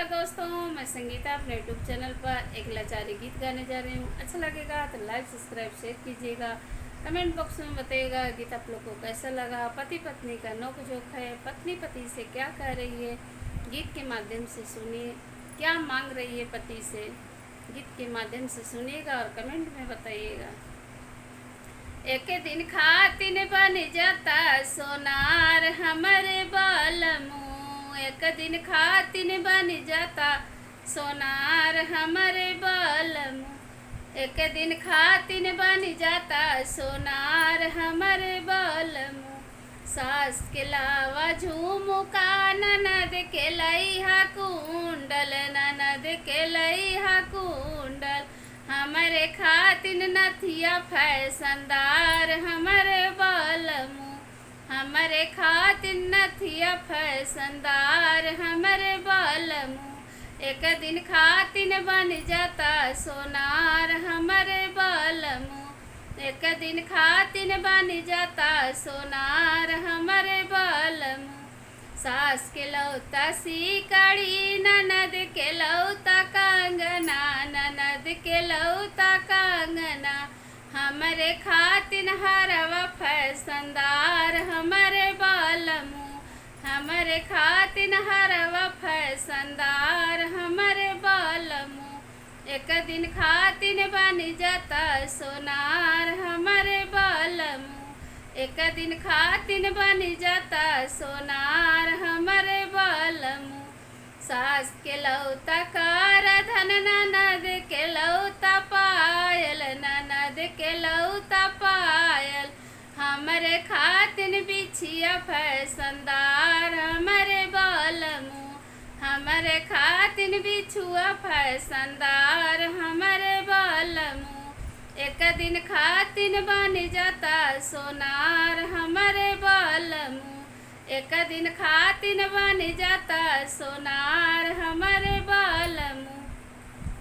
नमस्कार दोस्तों, मैं संगीता अपने यूट्यूब चैनल पर एक लाचारी गीत गाने जा रही हूँ। अच्छा लगेगा तो लाइक सब्सक्राइब शेयर कीजिएगा। कमेंट बॉक्स में बताइएगा गीत आप लोग को कैसा लगा। पति पत्नी का नोक-झोंक है, पत्नी पति से क्या कह रही है, गीत के माध्यम से सुनिए। क्या मांग रही है पति से, गीत के माध्यम से सुनिएगा और कमेंट में बताइएगा। एक दिन खातिन बन जाता सोनार हमरे बालमू, एक दिन खातिन बन जाता सोनार हमरे बालमू, एक दिन खातिन बन जाता सोनार हमरे बालमू। सास के लावा झुमुका ननद के लइहा कुंडल, ननद के लइहा कुंडल, हमरे खातिन नथिया फैशनदार हमरे बालमू, हमरे खातिन नथिया फैशनदार हमरे बालमू। एक दिन खातिन बन जाता सोनार हमरे बालमू, एक दिन खातिन बन जाता सोनार हमरे बालमू। सास के लौता सीकड़ी, ननद के लौता कंगना, ननद के लौता कंगना, हमरे खातिन हरवा फैशनदार हमरे बालमू, हमरे खातिन हरवा फैशनदार हमरे बालमू। एक दिन खातिन बन जाता सोनार हमरे बालमू, एक दिन खातिन बन जाता सोनार हमरे बालमू। सास के लौता कार धन, ननद के लौता पायल, ननद के लौता पायल, हमरे खातिन बिछिया फैशनदार हमरे बालमू, हमरे खातिन बिछुआ फैशनदार हमरे बालमू। एक दिन खातिन बन जाता सोनार हमरे बालमू, एक दिन खातिन बन जाता सोनार हमरे